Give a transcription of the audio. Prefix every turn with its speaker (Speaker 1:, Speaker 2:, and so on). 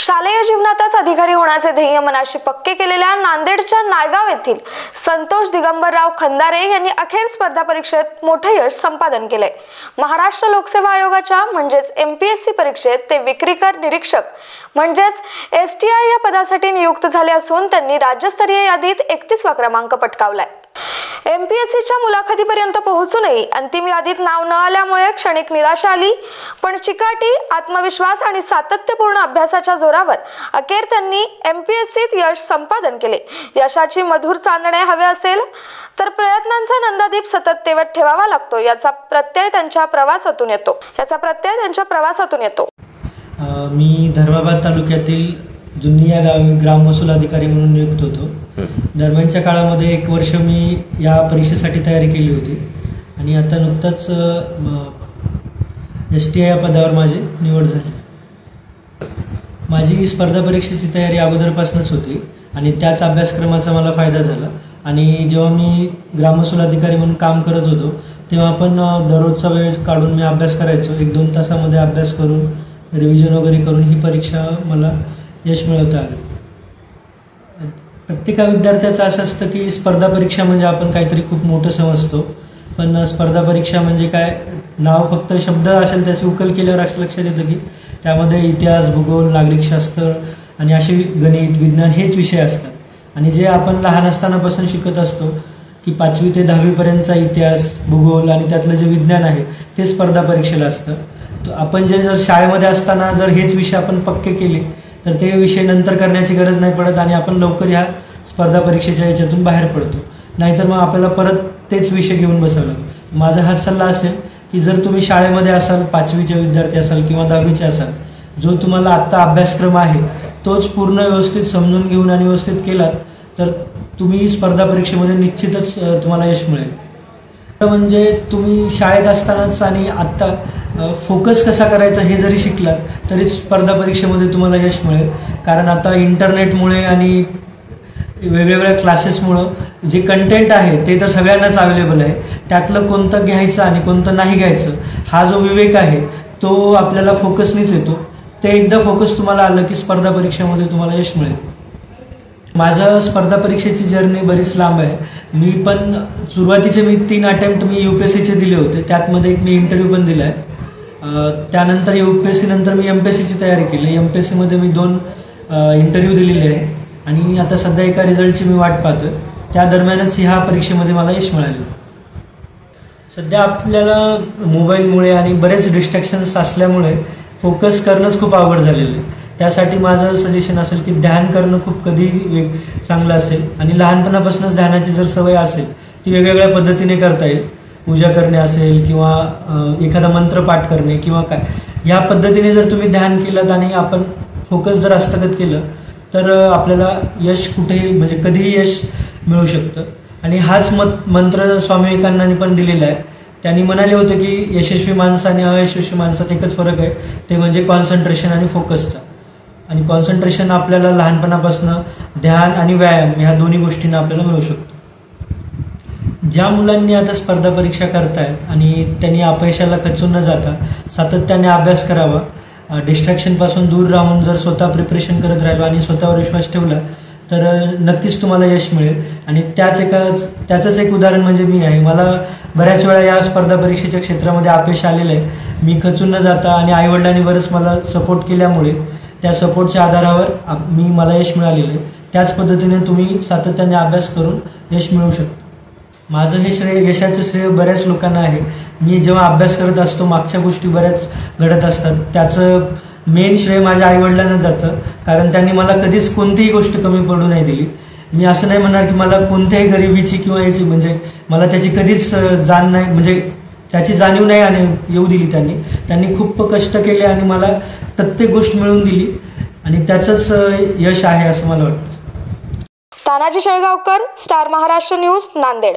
Speaker 1: शालेय जीवनातच अधिकारी होण्याचे ध्येय मनाशी पक्के केलेल्या नांदेडच्या नायगाव येथील संतोष दिगंबरराव खंदारे यांनी अखेर स्पर्धा परीक्षेत मोठे यश संपादन केले। महाराष्ट्र लोकसेवा आयोगाच्या म्हणजेच MPSC परीक्षेत ते विक्रीकर निरीक्षक म्हणजेच STI या पदासाठी नियुक्त झाले असून त्यांनी राज्यस्तरीय यादीत 31वा क्रमांक पटकावलाय। MPSCच्या मुलाखतीपर्यंत पोहोचूनही अंतिम यादीत नाव न आल्यामुळे क्षणिक निराशा आली, पण चिकाटी, आत्मविश्वास आणि सातत्यपूर्ण अभ्यासाच्या जोरावर अखेर त्यांनी MPSCत यश संपादन केले। यशाची मधुर चांदणे हवे असेल तर प्रयत्नांचा नंदादीप सतत तेवत ठेवावा लागतो, याचा प्रत्यय त्यांच्या प्रवासातून येतो।
Speaker 2: मी धर्माबाद तालुक्यातील जुन्नी या गावी ग्राम महसूल अधिकारी म्हणून नियुक्त होतो। दरम्यानच्या काळामध्ये 1 वर्ष मी या परीक्षेसाठी तयारी केली होती आणि आता नुकताच STI या पदावर माझी निवड झाली। माझी स्पर्धा परीक्षेची तयारी अगोदरपासूनच होती आणि त्याच अभ्यासक्रमाचा मला फायदा झाला आणि जेव्हा मी ग्राम महसूल अधिकारी म्हणून काम करत होतो तेव्हा पण दररोजचा वेळ काढून मी अभ्यास करायचो। 1-2 तासामध्ये अभ्यास करून रिव्हिजन वगैरे करून ही परीक्षा मला यश मिळवता आलं। प्रत्येक विद्यार्थ्याचं असं असतं की स्पर्धा परीक्षा म्हणजे आपण काहीतरी खूप मोठं समजतो, पण स्पर्धा परीक्षा म्हणजे काय, नाव फक्त शब्द असेल त्याची उकल केल्यावर असं लक्षात येतं की त्यामध्ये इतिहास, भूगोल, नागरिकशास्त्र आणि असे गणित, विज्ञान हेच विषय असतात। आणि जे आपण लहान असतानापासून शिकत असतो की 5वी ते 10वी पर्यंतचा इतिहास, भूगोल आणि त्यातलं जे विज्ञान आहे ते स्पर्धा परीक्षेला असतं। तर आपण जर शाळेमध्ये असताना जर हेच विषय आपण पक्के केले तर ते विषय नंतर करण्याची गरज नाही पडत आणि आपण लवकर ह्या स्पर्धा परीक्षेच्या याच्यातून बाहेर पडतो, नाहीतर मग आपल्याला परत तेच विषय घेऊन बसावं लागतं। माझा हा सल्ला असेल की जर तुम्ही शाळेमध्ये असाल, 5वीचे विद्यार्थी असाल किंवा 10वीचे असाल, जो तुम्हाला आत्ता अभ्यासक्रम आहे तोच पूर्ण व्यवस्थित समजून घेऊन आणि व्यवस्थित केलात तर तुम्ही स्पर्धा परीक्षेमध्ये निश्चितच तुम्हाला यश मिळेल। म्हणजे तुम्ही शाळेत असतानाच आणि आत्ता फोकस कसा करायचा हे जरी शिकलात तरी स्पर्धा परीक्षेमध्ये तुम्हाला यश मिळेल, कारण आता इंटरनेटमुळे आणि वेगवेगळ्या क्लासेसमुळं जे कंटेंट आहे ते तर सगळ्यांनाच अवेलेबल आहे। त्यातलं कोणतं घ्यायचं आणि कोणतं नाही घ्यायचं हा जो विवेक आहे तो आपल्याला फोकसनीच येतो। ते एकदा फोकस तुम्हाला आलं की स्पर्धा परीक्षेमध्ये तुम्हाला यश मिळेल। माझं स्पर्धा परीक्षेची जर्नी बरीच लांब आहे। मी पण सुरुवातीचे 3 अटेम्प्ट मी UPSCचे दिले होते, त्यातमध्ये एक मी इंटरव्ह्यू पण दिला आहे। त्यानंतर UPSC नंतर मी MPSCची तयारी केली। MPSCमध्ये मी 2 इंटरव्ह्यू दिलेले आहे आणि आता सध्या एका रिझल्टची मी वाट पाहतोय। त्या दरम्यानच ह्या परीक्षेमध्ये मला यश मिळालं। सध्या आपल्याला मोबाईलमुळे आणि बरेच डिस्ट्रॅक्शन्स असल्यामुळे फोकस करणंच खूप अवघड झालेलं आहे। त्यासाठी माझं सजेशन असेल की ध्यान करणं खूप कधी चांगलं असेल आणि लहानपणापासूनच ध्यानाची जर सवय असेल ती वेगवेगळ्या पद्धतीने करता येईल। पूजा करणे असेल किंवा एखादा मंत्र पाठ करणे किंवा काय, ह्या पद्धतीने जर तुम्ही ध्यान केलं आणि आपण फोकस जर हस्तगत केलं तर आपल्याला यश कुठेही म्हणजे कधीही यश मिळू शकतं। आणि हाच मंत्र स्वामी विवेकानंदांनी पण दिलेला आहे। त्यांनी म्हणाले होते की यशस्वी माणसं आणि अयशस्वी माणसात एकच फरक आहे, ते म्हणजे कॉन्सन्ट्रेशन आणि फोकसचा। आणि कॉन्सन्ट्रेशन आपल्याला लहानपणापासून ध्यान आणि व्यायाम ह्या दोन्ही गोष्टींना आपल्याला मिळू शकतो। ज्या मुलांनी आता स्पर्धा परीक्षा करतायत आणि त्यांनी अपयशाला खचून न जाता सातत्याने अभ्यास करावा, डिस्ट्रॅक्शनपासून दूर राहून जर स्वतः प्रिपरेशन करत राहिलो आणि स्वतःवर विश्वास ठेवला तर नक्कीच तुम्हाला यश मिळेल। आणि त्याचंच एक उदाहरण म्हणजे मी आहे। मला बऱ्याच वेळा या स्पर्धा परीक्षेच्या क्षेत्रामध्ये अपयश आलेलं आहे। मी खचून न जाता आणि आईवडिलांनी बरंच मला सपोर्ट केल्यामुळे त्या सपोर्टच्या आधारावर मला यश मिळालेलं आहे। त्याच पद्धतीने तुम्ही सातत्याने अभ्यास करून यश मिळवू शकता। माझं हे यशाचं श्रेय बऱ्याच लोकांना आहे। मी जेव्हा अभ्यास करत असतो मागच्या गोष्टी बऱ्याच घडत असतात, त्याचं मेन श्रेय माझ्या आईवडिलांना जातं, कारण त्यांनी मला कधीच कोणतीही गोष्ट कमी पडू नाही दिली। मी असं नाही म्हणणार की मला कोणत्याही गरिबीची किंवा याची म्हणजे मला त्याची कधीच जाण नाही, म्हणजे त्याची जाणीव नाही आणि येऊ दिली। त्यांनी खूप कष्ट केले आणि मला प्रत्येक गोष्ट मिळवून दिली आणि त्याचंच यश आहे असं मला वाटतं।
Speaker 1: Tanaji Shelgaonkar, star Maharashtra news, Nanded.